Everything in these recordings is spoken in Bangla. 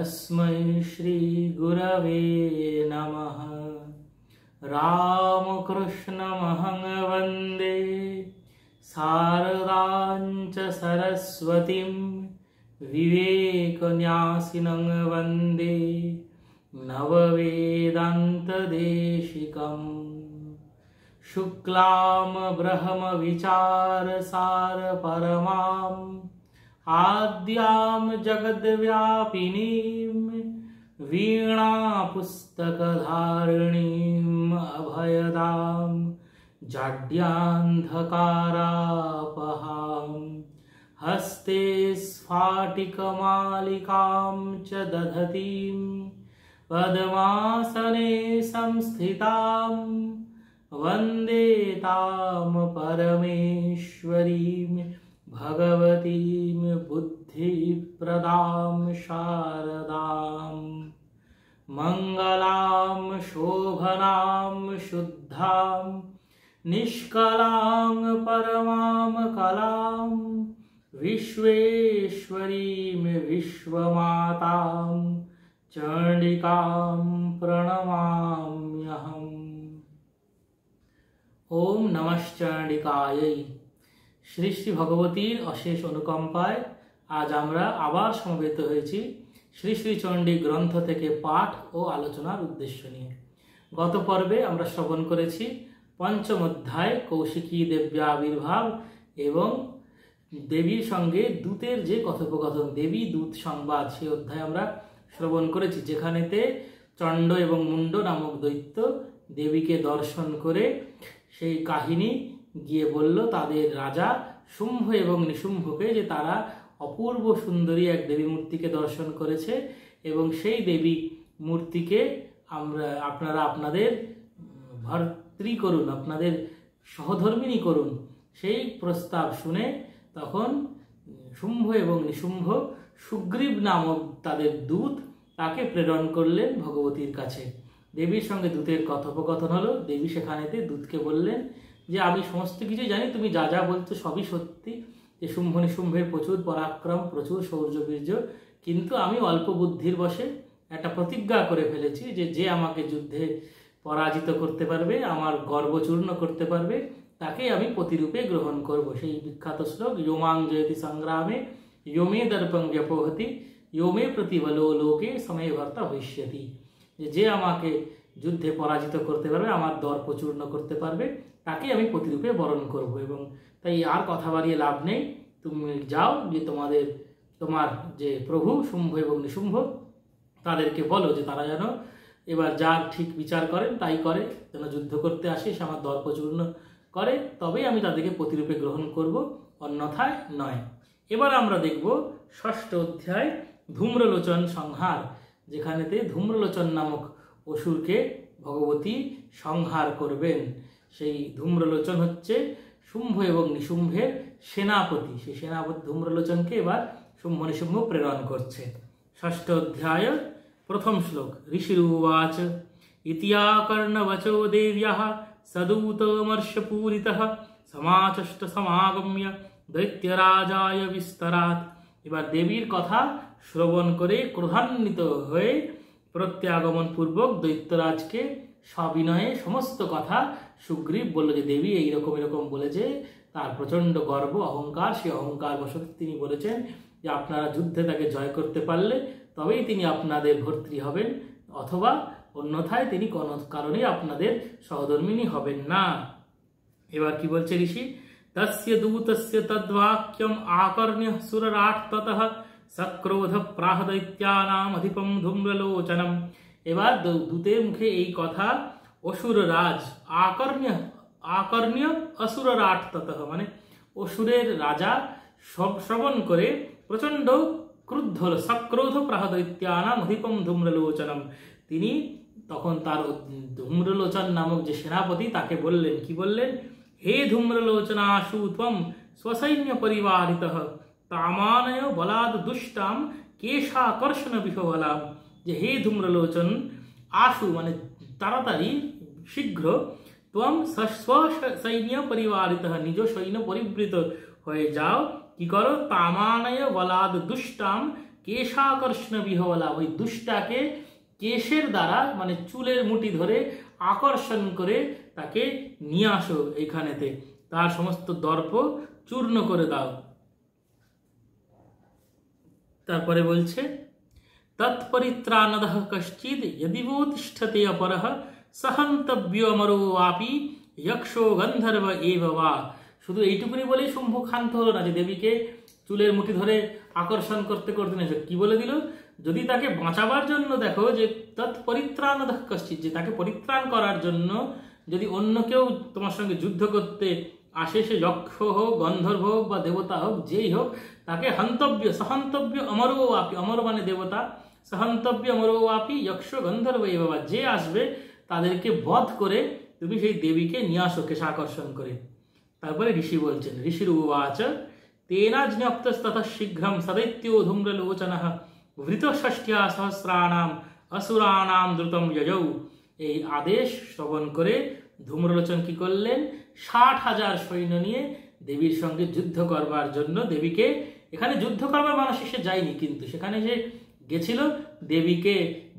तस्मै श्री गुरवे नमः। रामकृष्णमहं वन्दे शारदां च सरस्वतीं विवेकन्यासिनं वन्दे नववेदान्तदेशिकम्। शुक्लां ब्रह्मविचारसार परमां आद्यां जगद्व्यापिनीं वीणापुस्तकधारिणीं अभयदां जाड्यान्धकारापहां हस्ते स्फाटिकमालिकां च दधतीं पद्मासने संस्थितां वन्दे तां परमेश्वरीं भगवतीं बुद्धिप्रदां शारदां। मङ्गलां शोभनां शुद्धां निष्कलां परमां कलां विश्वेश्वरीं विश्वमातां चण्डिकां प्रणमाम्यहम्। ओम नमश्चण्डिकायै। श्री श्री भगवतीर अशेष अनुकम्पाय आज आमरा आबार समवेत हয়েছি श्री श्री चण्डी ग्रंथ থেকে पाठ ও आलोचनार उद्देश्य নিয়ে। गत पर्वे आमरा श्रवण करेছি पंचम अध्याय कौशिकी देव्याविर्भाव एवं देवीर संगे दूतेर जे कथोपकथन देवी दूत संवाद সেই অধ্যায় আমরা শ্রবণ করেছি, যেখানেতে চণ্ড এবং মুণ্ড নামক দৈত্য দেবীকে দর্শন করে সেই কাহিনী গিয়ে বলল তাদের রাজা শুম্ভ এবং নিশুম্ভকে যে তারা অপূর্ব সুন্দরী এক দেবী মূর্তিকে দর্শন করেছে এবং সেই দেবী মূর্তিকে আপনারা আপনাদের ভর্তৃ করুন, আপনাদের সহধর্মিনী করুন। সেই প্রস্তাব শুনে তখন শুম্ভ এবং নিশুম্ভ সুগ্রীব নামক তাদের দূত তাকে প্রেরণ করলেন ভগবতীর কাছে। দেবীর সঙ্গে দূতের কথোপকথন হলো। দেবী সেখানেতে দূতকে বললেন যে আমি সমস্ত কিছু জানি, তুমি যা যা বলছো সবই সত্যি, যে শুম্ভ নিশুম্ভের প্রচুর পরাক্রম, প্রচুর শৌর্যবীর্য, কিন্তু আমি অল্প বুদ্ধির বশে একটা প্রতিজ্ঞা করে ফেলেছি যে যে আমাকে যুদ্ধে পরাজিত করতে পারবে, আমার গর্বচূর্ণ করতে পারবে, তাকে আমি প্রতিরূপে গ্রহণ করব। সেই বিখ্যাত শ্লোক योमां जयति संग्रामे योमे दर्पं व्यपोहति योमे प्रतिबलो लोके समयभर्ता भविष्यति। যে আমাকে যুদ্ধে পরাজিত করতে পারবে, আমার দর্প চূর্ণ করতে পারবে, তাকে আমি প্রতিরূপে বরণ করব। এবং তাই আর কথা বাড়িয়ে লাভ নেই, তুমি যাও যে তোমার যে প্রভু শুম্ভ এবং নিশুম্ভ তাদেরকে বলো যে তারা যেন এবার যার ঠিক বিচার করেন তাই করে, যেন যুদ্ধ করতে আসে, সে আমার দর্প চূর্ণ করে, তবেই আমি তাদেরকে প্রতিরূপে গ্রহণ করব, অন্যথায় নয়। এবার আমরা দেখব ষষ্ঠ অধ্যায় ধূম্রলোচন সংহার, যেখানেতে ধূম্রলোচন নামক অসুরকে ভগবতী সংহার করবেন। সেই ধূম্রলোচন হচ্ছে শুম্ভ এবং নিশুম্ভের সেনাপতি। সেই সেনাপতি ধূম্রলোচনকে এবার শুম্ভ নিশুম্ভ প্রেরণ করছে। ষষ্ঠ অধ্যায় প্রথম শ্লোক। ঋষিরুবাচ ইতিয়াকর্ণবচো দেব্যাঃ সদূতমর্ষপূরিতঃ সমাচষ্ট সমাগম্য দৈত্যরাজায় বিস্তরাৎ। এবার দেবীর কথা শ্রবণ করে ক্রোধান্বিত হয়ে প্রত্যাগমন পূর্বক দৈত্যরাজকে সবিনয়ে সমস্ত কথা সুগ্রীব বলল যে দেবী এইরকম এরকম বলেছে, তার প্রচণ্ড গর্ব অহংকার, সেই অহংকার বশত তিনি বলেছেন যে আপনারা যুদ্ধে তাকে জয় করতে পারলে তবেই তিনি আপনাদের ভর্তৃ হবেন, অথবা অন্যথায় তিনি কোনো কারণে আপনাদের সহধর্মিনী হবেন না। এবার কি বলছে ঋষি? তস্য দূতস্য তদ্বাক্যম আকর্ণ্য সুররাট ততঃ सक्रोध प्राह दैत्यानाम अधिपम धूम्रलोचनम। এবার দূতের মুখে এই কথা অসুর রাজ আকর্ণ্য অসুররাট ততঃ, মানে অসুরের রাজা শ্রবণ করে প্রচণ্ড ক্রুদ্ধ হল। सक्रोध प्राह दैत्यानाम अधिपम धूम्रलोचनम। তিনি তখন তার ধূম্রলোচন নামক যে সেনাপতি তাকে বললেন, কি বললেন? হে ধূম্রলোচনাশু ত্বম स्वसैन्य परिवारितः तामानय बलाद दुष्टाम केशाकर्षण विफलाम। যে হে ধূম্রলোচন आशु माने ताड़ाताड़ी शीघ्र त्वम स्वसैन्य परिवारितः निज सैन्य परिवृत হয়ে যাও। কি করো? তামানয় বলাদ দুষ্টাম কেশাকর্ষণ বিহবলা, ওই দুষ্টাকে কেশের দ্বারা মানে চুলের মুঠি ধরে আকর্ষণ করে তাকে নিয়ে আসো এইখানেতে, তার সমস্ত দর্প চূর্ণ করে দাও। তারপরে বলছে তৎপরিত্রাণদঃ কশ্চিদ যদিবো তিষ্ঠতে অপরঃ সহন্তব্যমরো আপি যক্ষো গন্ধর্ব এব বা। শুধু এইটুকুনি বলেই শুম্ভ ক্ষান্ত হলো না যে দেবীকে চুলের মুঠি ধরে আকর্ষণ করতে করতে নেছে, কি বলে দিল, যদি তাকে বাঁচাবার জন্য দেখো যে তৎপরিত্রাণদঃ কশ্চিদ, যে তাকে পরিত্রাণ করার জন্য যদি অন্য কেউ তোমার সঙ্গে যুদ্ধ করতে আসে, সে যক্ষ হোক, গন্ধর্ব হোক বা দেবতা হোক, যেই হোক, তাকে হন্তব্য সহন্তব্য অমরো আপি, অমর মানে দেবতা, সহন্তব্য অমরো আপি যক্ষ গন্ধর্ব এ বাবা, যে আসবে তাদেরকে বধ করে তুমি সেই দেবীকে নিয়ে আসো কেশাকর্ষণ করে। তারপরে ঋষি বলছেন, ঋষির উবাচ তেনা জ্ঞপ্তস্ততঃ শীঘ্রম সदैत्यो ধূম্রলোচনঃ ভৃতষষ্ঠ্যা সহস্রাণাম অসুরাণাম দ্রুতম যজৌ। এই আদেশ শ্রবণ করে ধূম্রলোচন কি করলেন, 60,000 সৈন্য নিয়ে দেবীর সঙ্গে যুদ্ধ করবার জন্য, দেবীকে এখানে যুদ্ধ করবার মানসে সে যায়নি, কিন্তু সেখানে সে গেছিল দেবীকে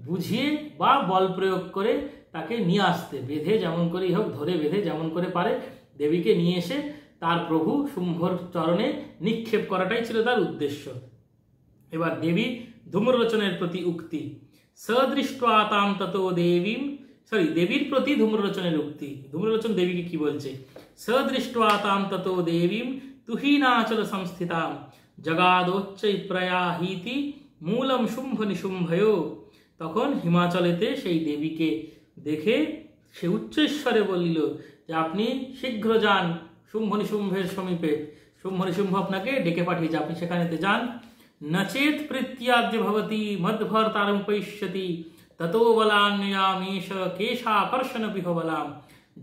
বুঝিয়ে বা বল প্রয়োগ করে তাকে নিয়ে আসতে, বেঁধে যেমন করেই হোক, ধরে বেঁধে যেমন করে পারে দেবীকে নিয়ে এসে তার প্রভু শুম্ভর চরণে নিক্ষেপ করাটাই ছিল তার উদ্দেশ্য। এবার দেবী ধূম্রলোচনের প্রতি উক্তি, সদৃष्ट्वा तां ततो देवीं, দেবীর প্রতি ধূম্রলোচনের উক্তি। ধূম্রলোচন দেবীকে কি বলছে, সদৃष्ट्वा तां ततो देवीं तुहीनाचल संस्थितां जगादोच्चै प्रयाहीति মূলম শুম্ভ নিশুম্ভয়। তখন হিমাচলেতে সেই দেবীকে দেখে সে উচ্চৈশ্বরে বলিল যে আপনি শীঘ্র যান শুম্ভ নিশুম্ভের সমীপে, শুম্ভ নিশুম্ভ আপনাকে ডেকে পাঠিয়েছে, আপনি সেখানেতে যান। নচেত প্রীত্যাদ্য ভবতি মদ্ভর্তারমুপৈষ্যতি ততো বলান্যামেষ কেশাকর্ষণ বিহবলাম।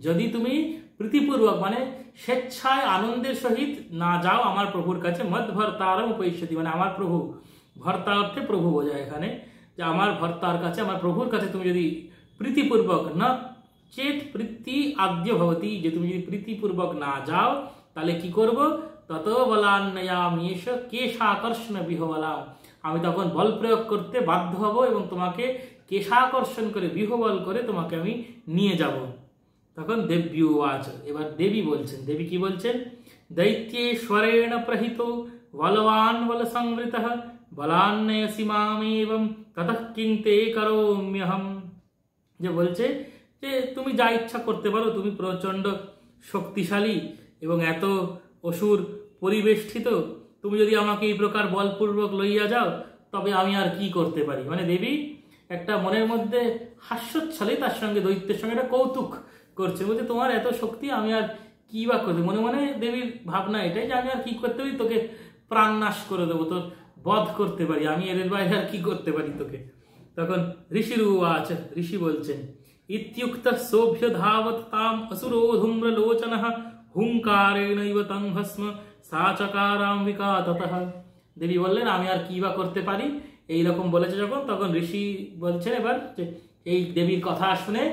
যদি তুমি প্রীতিপূর্বক মানে স্বেচ্ছায় আনন্দের সহিত না যাও আমার প্রভুর কাছে, মদ্ভর্তারমুপৈষ্যতি মানে আমার প্রভু, ভর্তা অর্থে প্রভু বোঝায় এখানে, যে আমার ভর্তার কাছে, আমার প্রভুর কাছে তুমি যদি প্রীতিপূর্বক, না চেত প্রীতি আদ্য ভবতি, যে তুমি যদি প্রীতিপূর্বক না যাও তাহলে কি করব, তত বলান্যামেষ কেশাকর্ষণ বিহবলাম, আমি তখন বল প্রয়োগ করতে বাধ্য হব এবং তোমাকে কেশাকর্ষণ করে বিহবল করে তোমাকে আমি নিয়ে যাব। তখন দেব্যু উবাচ, এবার দেবী বলছেন, দেবী কি বলছেন, দৈত্যেশ্বরেণ প্রহিত বলবান বল সংবৃতঃ বলান্নয়সি মামেবং ততঃ কিং তে করোম্যহম। যে বলছে যে তুমি যা ইচ্ছা করতে পারো, তুমি প্রচণ্ড শক্তিশালী এবং এত অসুর পরিবেষ্টিত, তুমি যদি আমাকে এই প্রকার বলপূর্বক লইয়া যাও তবে আমি আর কি করতে পারি। মানে দেবী একটা মনের মধ্যে হাস্যোচ্ছলে তার সঙ্গে, দৈত্যের সঙ্গে একটা কৌতুক করছে, বলছে তোমার এত শক্তি, আমি আর কি বা করতে, মনে মনে দেবীর ভাবনা এটাই যে আমি আর কি করতে পারি, তোকে প্রাণনাশ করে দেবো, তোর বধ করতে পারি, আমি এদের বাইরে আর কি করতে পারি তোকে। তখন ঋষির উবাচ, ঋষি বলছেন, ইত্যুক্ত সোভ্য ধাবত তাম অসুরো ধূম্রলোচনঃ হুঙ্কারেণৈব তং ভস্ম সা চকারাম্বিকা ততঃ। দেবী বললেন আমি আর কি বা করতে পারি, এইরকম বলেছে যখন, তখন ঋষি বলছেন এবার যে এই দেবীর কথা শুনে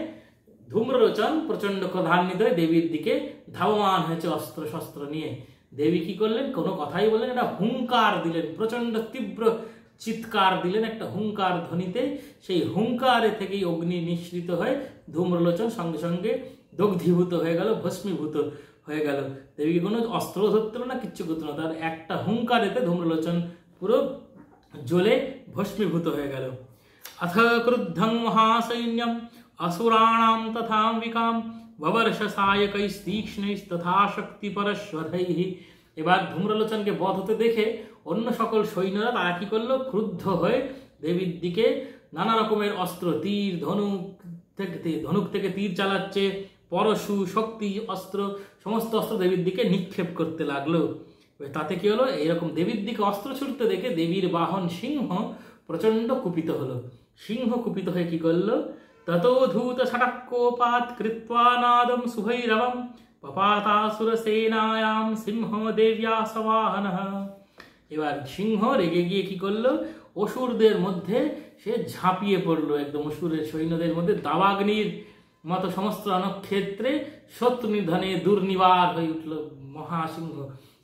ধূম্রলোচন প্রচন্ড ক্রধান্বিত হয়ে দেবীর দিকে ধাবমান হয়েছে অস্ত্র শস্ত্র নিয়ে। দেবী কি করলেন, কোনো কথাই বললেন, একটা হুঙ্কার দিলেন, প্রচন্ড তীব্র চিৎকার দিলেন একটা হুঙ্কার ধ্বনিতে, সেই হুঙ্কারে থেকেই অগ্নি নিঃসৃত হয়ে ধূম্রলোচন সঙ্গে সঙ্গে দগ্ধীভূত হয়ে গেল, ভস্মীভূত হয়ে গেল। দেবীকে কোনো অস্ত্র ধরতে না, কিচ্ছু করতে না, তার একটা হুঙ্কারেতে ধূম্রলোচন পুরো জ্বলে ভস্মীভূত হয়ে গেল। अथ क्रुद्धं महासैन्यम् असुराणां तथाम्बिकां ववर्ष सायकैस्तीक्ष्णैस्तथा शक्तिपरश्वधैः। এবার ধূম্রলোচনকে বধ হতে দেখে অন্য সকল সৈন্যরা তারা কি করলো, ক্রুদ্ধ হয়ে দেবীর দিকে নানা রকমের অস্ত্র, তীর, ধনুক থেকে তীর চালাচ্ছে, পরশু, শক্তি অস্ত্র, সমস্ত অস্ত্র দেবীর দিকে নিক্ষেপ করতে লাগলো। তাতে কি হলো, এইরকম দেবীর দিকে অস্ত্র ছুটতে দেখে দেবীর বাহন সিংহ প্রচন্ড কুপিত হলো। সিংহ কুপিত হয়ে কি করলো, ততো ধূত ষটকোপাত কৃত্বা নাদম সুভৈরবম পপাতাসুর সেনায়াম সিংহ দেব্যা সবাহনঃ। এবার সিংহ রেগে গিয়ে কি করলো, অসুরদের মধ্যে সে ঝাঁপিয়ে পড়লো, একদম অসুরের সৈন্যদের মধ্যে দাবাগ্নির মতো সমস্ত রণক্ষেত্রে শত্রু নিধনে দুর্নিবার হয়ে উঠল মহাসিংহ।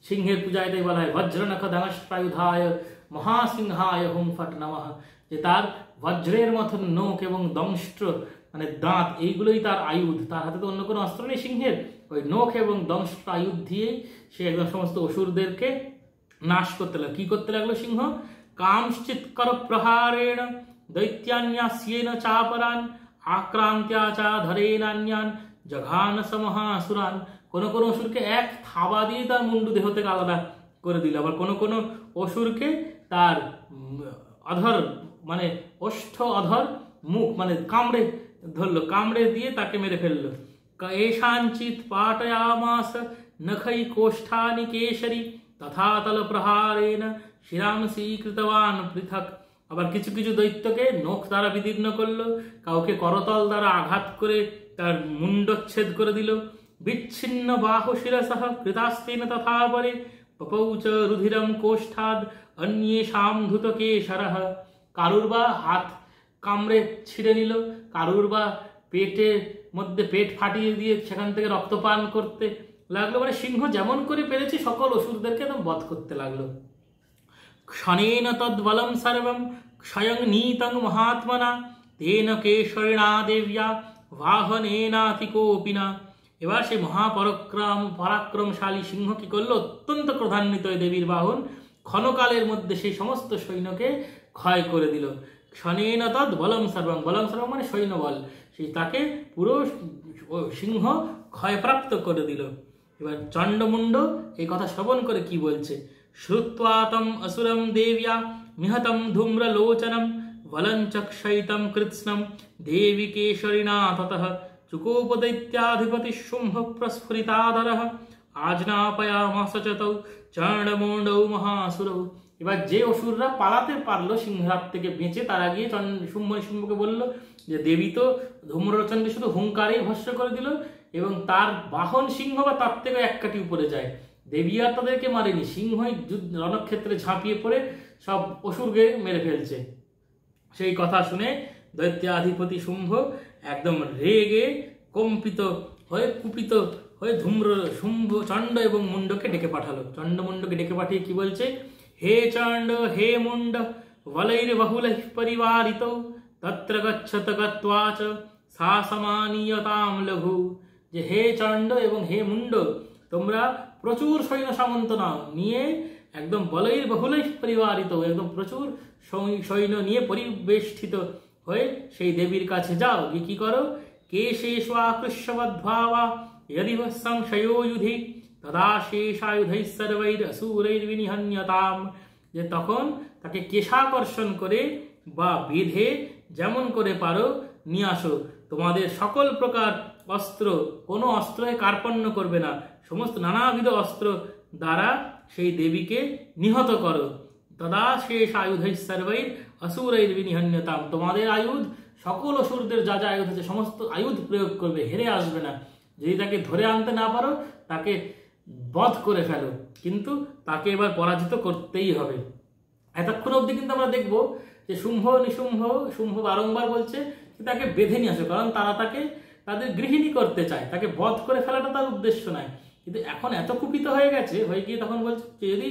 সিংহের পূজায় তাই বলা হয় বজ্রনখ ধনুষ্পায়ুধায় মহাসিংহায় হুম ফট নমঃ, যে তার বজ্রের মতন নখ এবং দংষ্ট্র মানে দাঁত, এইগুলোই তার আয়ুধ। তার হাতে তো অন্য কোনো অস্ত্র নেই সিংহের, ওই নখ এবং দংষ্ট্র আয়ুধ দিয়েই সে একদম সমস্ত অসুরদেরকে নাশ করতে লাগলো। কি করতে লাগলো সিংহ? কামশ্চিৎকর প্রহারেণ দৈত্যান্যাস্যেন চাপরান আক্রান্ত্যা চা ধরেনান্যান জঘান সমহাসুরান। কোনো কোনো অসুরকে এক থাবা দিয়ে তার মুন্ডু দেহ থেকে আলাদা করে দিল, আবার কোনো কোনো অসুরকে তার অধর মানে ওষ্ঠ অধর মুখ মানে কামড়ে ধরলো, কামড়ে দিয়ে তাকে মেরে ফেললো। এষাঞ্চিত পাটয়ামাস নখৈ কোষ্ঠানি কেশরী তথা তল প্রহারেণ শিরাংসি কৃতবান পৃথক। আবার কিছু কিছু দৈত্যকে নখ দ্বারা বিদীর্ণ করলো, কাউকে করতল দ্বারা আঘাত করে তার মুন্ডচ্ছেদ করে দিল। বিচ্ছিন্ন বাহু শিরসঃ কৃতাস্তেন তথা পরে পপৌচ রুধিরম কোষ্ঠাদ অন্যেষাম ধুত কেশরঃ। কারুর বা হাত কামড়ে ছিঁড়ে নিল, কারুর বা পেটের মধ্যে পেট ফাটিয়ে দিয়ে সেখান থেকে রক্তপান করতে লাগলো। মানে সিংহ যেমন করে পেরেছে সকল অসুরদেরকে একদম বধ করতে লাগলো। ক্ষণেন তদ্বলম সর্বম স্বয়ং নীতং মহাত্মনা তেন কেশরিণা দেব্যা বাহনেনাতিকোপিনা। এবার সেই পরাক্রমশালী সিংহ কি করলো? অত্যন্ত ক্রধান্বিত দেবীর বাহন ক্ষণকালের মধ্যে সেই সমস্ত সৈন্যকে ক্ষয় করে দিল। ক্ষণেন তদ বলম সর্বম, বলম সর্বম মানে সৈন্যবল, সেই তাকে পুরো সিংহ ক্ষয়প্রাপ্ত করে দিল। এবার চণ্ডমুণ্ড এই কথা শ্রবণ করে কি বলছে? শ্রুত্বা তম অসুরম দেব্যা নিহতম ধূম্রলোচনম বলঞ্চক্ষয়িতম কৃৎস্নম দেবী কেশরিণা ততঃ চুকোপদৈত্যাধিপতি শুম্ভ প্রস্ফুরিতাদরঃ আজনাপয়ামাস চ তৌ চণ্ডমুণ্ডৌ মহাসুরৌ। এবার যে অসুররা পালাতে পারলো সিংহরাত থেকে বেঁচে, তারা গিয়ে শুম্ভকে বলল যে দেবী তো ধূম্রলোচনকে শুধু হুঙ্কারেই ভস্ম করে দিল এবং তার বাহন সিংহ বা তার থেকে এক কাঠি উপরে যায়। দেবী আর তাদেরকে মারেনি, সিংহই রণক্ষেত্রে ঝাঁপিয়ে পড়ে সব অসুরকে মেরে ফেলছে। সেই কথা শুনে দৈত্যাধিপতি শুম্ভ একদম রেগে কম্পিত হয়ে কুপিত হয়ে শুম্ভ চণ্ড এবং মুন্ডকে ডেকে পাঠালো। চণ্ডমুণ্ডকে ডেকে পাঠিয়ে কি বলছে? হে চণ্ড হে মুন্ড বলৈর বহুলৈঃ পরিবারিত তত্র গচ্ছত গত্বা চ সা সমানীয়তাম লঘু। যে হে চণ্ড এবং হে মুন্ড, তোমরা প্রচুর সৈন্য সামন্ত নাও, নিয়ে একদম বলৈর বহুলৈঃ পরিবারিত, একদম প্রচুর সৈন্য নিয়ে পরিবেষ্টিত হয়ে সেই দেবীর কাছে যাও। গিয়ে কি করো? কেশেষ্বাকৃষ্যবদ্ভাবা यदि संशयो युधि तदा शेषायुधैः सर्वैर असुरैर्विनिहन्यताम। যে তখন তাকে কেশাকর্ষণ করে বা বেঁধে যেমন করে পারো নিয়ে আসো, তোমাদের সকল প্রকার অস্ত্র, কোনো অস্ত্রে কার্পণ্য করবে না, সমস্ত নানাবিধ অস্ত্র দ্বারা সেই দেবীকে নিহত করো। তদা শেষ আয়ুধৈঃ সর্বৈর আসুরৈর্বিনিহন্যতাম। তোমাদের আয়ুধ সকল অসুরদের যা যা আয়ুধ আছে সমস্ত আয়ুধ প্রয়োগ করবে, হেরে আসবে না। যদি তাকে ধরে আনতে না পারো তাকে বধ করে ফেলো, কিন্তু তাকে এবার পরাজিত করতেই হবে। এতক্ষণ অবধি কিন্তু আমরা দেখবো যে শুম্ভ বারংবার বলছে যে তাকে বেঁধে নিয়ে আসো, কারণ তারা তাকে তাদের গৃহিণী করতে চায়, তাকে বধ করে ফেলাটা তার উদ্দেশ্য নয়। কিন্তু এখন এত কুপিত হয়ে গিয়ে তখন বলছে যদি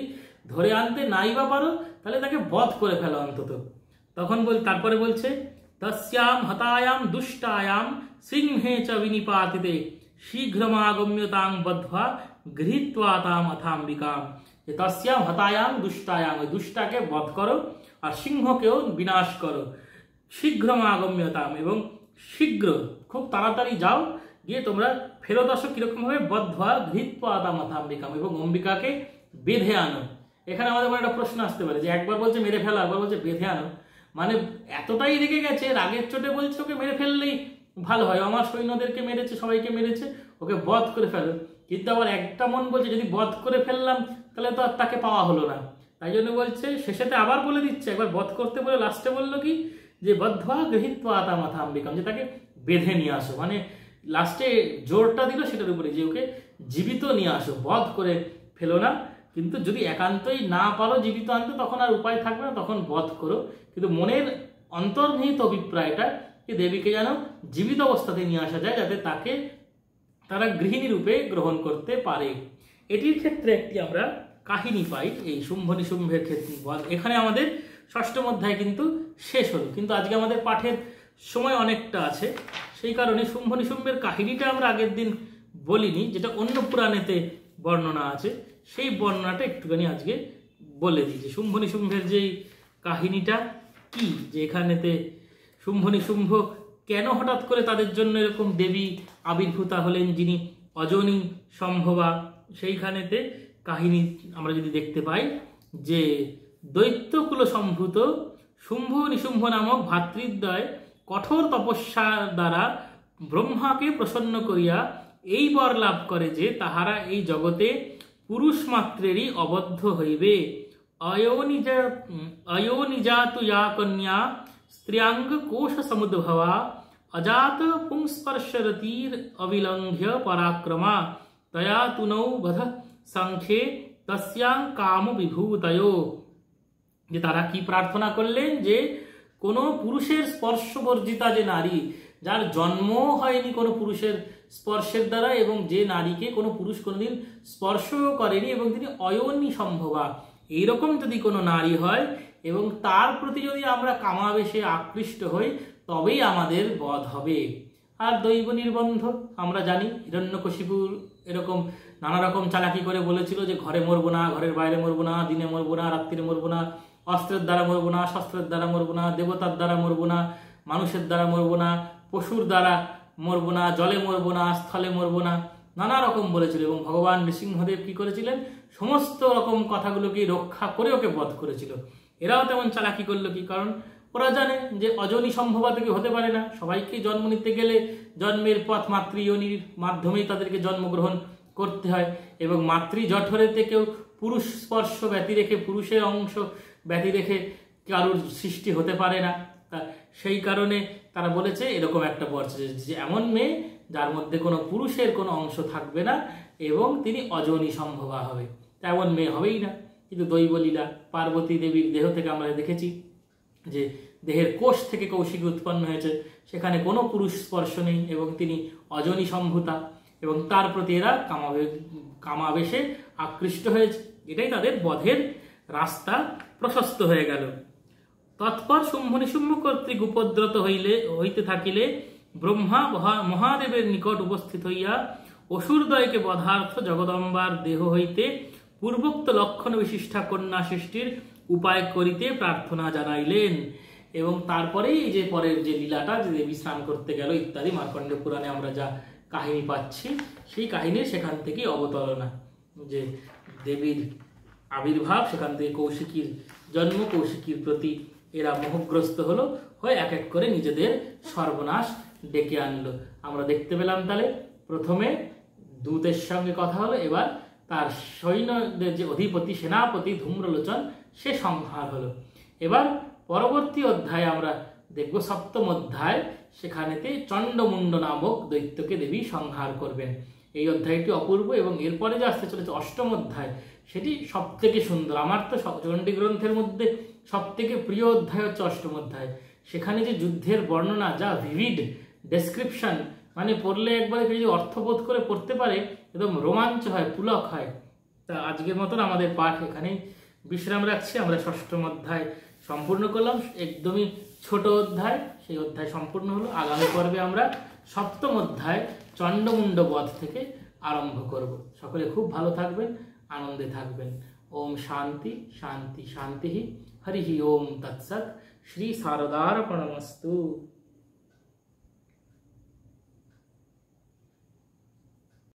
ধরে আনতে নাই বা পারো তাহলে তাকে বধ করে ফেলো অন্তত। তখন তারপরে বলছে তস্যাম হতায়াম দুষ্টায়াম সিংহে চ বিনিপাতিতে শীঘ্রমাগম্যতাং বধ্বা গৃহীত্বা তাম অথাম্বিকাম। যে তস্যাম হতায়াম দুষ্টায়াম, ওই দুষ্টাকে বধ করো আর সিংহকেও বিনাশ করো। শীঘ্রমাগম্যতাম, এবং শীঘ্র খুব তাড়াতাড়ি যাও, গিয়ে তোমরা ফেরত আসো কিরকম ভাবে? বধ্বা গৃহীত্বা তাম অথাম্বিকাম, এবং অম্বিকাকে বেঁধে আনো। এখানে আমাদের মনে একটা প্রশ্ন আসতে পারে যে একবার বলছে মেরে ফেলো, একবার বলছে বেঁধে আনো, মানে এতটাই রেগে গেছে, রাগের চোটে বলছে ওকে মেরে ফেললেই ভালো হয়, আমার সৈন্যদেরকে মেরেছে, সবাইকে মেরেছে, ওকে বধ করে ফেলো। কিন্তু আবার একটা মন বলছে যদি বধ করে ফেললাম তাহলে তো আর তাকে পাওয়া হলো না, তাই জন্য বলছে শেষেতে আবার বলে দিচ্ছে, একবার বধ করতে বলে লাস্টে বললো কি যে বধ্বা গৃহীত্বা তাম অথাম্বিকাম, যে তাকে বেঁধে নিয়ে আসো, মানে লাস্টে জোরটা দিল সেটার উপরে যে ওকে জীবিত নিয়ে আসো, বধ করে ফেলো না। কিন্তু যদি একান্তই না পারো জীবিত আনতে তখন আর উপায় থাকবে না, তখন বধ করো। কিন্তু মনের অন্তর্নিহিত অভিপ্রায়টা যে দেবীকে যেন জীবিত অবস্থাতে নিয়ে আসা যায়, যাতে তাকে তারা গৃহিণী রূপে গ্রহণ করতে পারে। এটির ক্ষেত্রে একটি আমরা কাহিনী পাই এই শুম্ভ নিশুম্ভের ক্ষেত্রে। এখানে আমাদের ষষ্ঠম অধ্যায় কিন্তু শেষ হলো, কিন্তু আজকে আমাদের পাঠের সময় অনেকটা আছে, সেই কারণে শুম্ভ নিশুম্ভের কাহিনীটা আমরা আগের দিন বলিনি, যেটা অন্য পুরাণেতে বর্ণনা আছে, সেই বর্ণনাটা একটুখানি আজকে বলে দিই যে শুম্ভ নিশুম্ভের যেই কাহিনীটা কি, যে এখানেতে শুম্ভ নিশুম্ভ কেন হঠাৎ করে তাদের জন্য এরকম দেবী আবির্ভূতা হলেন যিনি অজনী সম্ভবা। সেইখানেতে কাহিনী আমরা যদি দেখতে পাই যে দৈত্যকুল সম্ভূত শুম্ভ নিশুম্ভ নামক ভাতৃদ্বয় কঠোর তপস্যার দ্বারা ব্রহ্মাকে প্রসন্ন করিয়া এই বর লাভ করে যে তাহারা এই জগতে পুরুষ মাত্রেরই অবদ্ধ হইবে। অয়োনিজাতু ইয়া কন্যা স্ত্রিয়াঙ্গ কোশ সমুদ্ভবা অজাত পুংস্পর্শরতির অবিলঙ্ঘ্য পরাক্রমা তয়া তুনৌ বধ সংখ্যে তস্যাং কাম বিভূতয়ো। যে তারা কি প্রার্থনা করলেন, যে কোনো পুরুষের স্পর্শবর্জিতা যে নারী, যার জন্ম হয়নি কোনো পুরুষের স্পর্শের দ্বারা, এবং যে নারীকে কোনো পুরুষ কোনোদিন স্পর্শ করেনি, এবং তিনি অয়োনি সম্ভবা, এইরকম যদি কোনো নারী হয় এবং তার প্রতি যদি আমরা কামাবেশে আকৃষ্ট হই, তবেই আমাদের বধ হবে। আর দৈব নির্বন্ধ আমরা জানি, হিরণ্যকশিপুর এরকম নানা রকম চালাকি করে বলেছিল যে ঘরে মরবো না, ঘরের বাইরে মরবো না, দিনে মরবো না, রাত্রিরে মরবো না, অস্ত্রের দ্বারা মরবো না, শস্ত্রের দ্বারা মরবো না, দেবতার দ্বারা মরবো না, মানুষের দ্বারা মরবো না, পশুর দ্বারা মরবো না, জলে মরবো না, স্থলে মরবো না, নানা রকম বলেছিল। এবং ভগবান নৃসিংহদেব কি করেছিলেন, সমস্ত রকম কথাগুলোকে রক্ষা করে ওকে বধ করেছিল। এরাও তেমন চালাকি করলো কি, কারণ ওরা জানে যে অজনী সম্ভবা থেকে হতে পারে না, সবাইকে জন্ম নিতে গেলে জন্মের পথ মাতৃয়োনির মাধ্যমেই তাদেরকে জন্মগ্রহণ করতে হয়, এবং মাতৃ জঠরে থেকেও পুরুষ স্পর্শ ব্যতি রেখে, পুরুষের অংশ ব্যতি রেখে কারুর সৃষ্টি হতে পারে না। তা সেই কারণে তারা বলেছে এরকম একটা বর যে এমন মেয়ে যার মধ্যে কোনো পুরুষের কোনো অংশ থাকবে না এবং তিনি অজনী সম্ভবা হবে, তেমন মেয়ে হবেই না। কিন্তু দৈবলীলা পার্বতী দেবীর দেহ থেকে আমরা দেখেছি যে দেহের কোষ থেকে কৌশিকী উৎপন্ন হয়েছে, সেখানে কোনো পুরুষ স্পর্শ নেই এবং তিনি অজনী সম্ভূতা, এবং তার প্রতি এরা কামাবেশে আকৃষ্ট হয়েছে। এটাই তাদের বধের রাস্তা প্রশস্ত হয়ে গেল। তৎপর শুম্ভ নিশুম্ভ কর্তৃক উপদ্রত হইতে থাকিলে ব্রহ্মা মহাদেবের নিকট উপস্থিত হইয়া অসুরদ্বয়কে বধার্থ জগদম্বার দেহ হইতে পূর্বোক্ত লক্ষণ বিশিষ্টা কন্যা সৃষ্টির উপায় করিতে প্রার্থনা জানাইলেন। এবং তারপরেই যে পরের যে লীলাটা, যে দেবী স্নান করতে গেল ইত্যাদি মার্কণ্ডেয় পুরাণে আমরা যা কাহিনী পাচ্ছি, সেই কাহিনীর সেখান থেকেই অবতারণা, যে দেবীর আবির্ভাব, সেখান থেকে কৌশিকীর জন্ম, কৌশিকীর প্রতি এরা মোহগ্রস্ত হলো, হয়ে এক এক করে নিজেদের সর্বনাশ ডেকে আনলো। আমরা দেখতে পেলাম তাহলে প্রথমে দূতের সঙ্গে কথা হলো, এবার তার সৈন্যদের যে অধিপতি সেনাপতি ধূম্রলোচন, সে সংহার হলো। এবার পরবর্তী অধ্যায়ে আমরা দেখব সপ্তম অধ্যায়, সেখানেতে চণ্ডমুণ্ড নামক দৈত্যকে দেবী সংহার করবেন। এই অধ্যায়টি অপূর্ব, এবং এরপরে যে আসতে চলেছে অষ্টম অধ্যায়, সেটি সব থেকে সুন্দর। আমার তো চণ্ডী গ্রন্থের মধ্যে সব থেকে প্রিয় অধ্যায় হচ্ছে অষ্টম অধ্যায়। সেখানে যে যুদ্ধের বর্ণনা, যা ভিভিড ডেসক্রিপশন, মানে পড়লে একবারে যদি অর্থবোধ করে পড়তে পারে, একদম রোমাঞ্চ হয়, পুলক হয়। তা আজকের মতন আমাদের পাঠ এখানেই বিশ্রাম রাখছি। আমরা ষষ্ঠম অধ্যায় সম্পূর্ণ করলাম, একদমই ছোট অধ্যায়, সেই অধ্যায় সম্পূর্ণ হলো। আগামী পর্বে আমরা সপ্তম অধ্যায় চণ্ডমুণ্ড বধ থেকে আরম্ভ করব। সকলে খুব ভালো থাকবেন, আনন্দে থাকবেন। ওম শান্তি শান্তি শান্তি। হরি ওম তৎসৎ। শ্রী শারদার্পণমস্তু।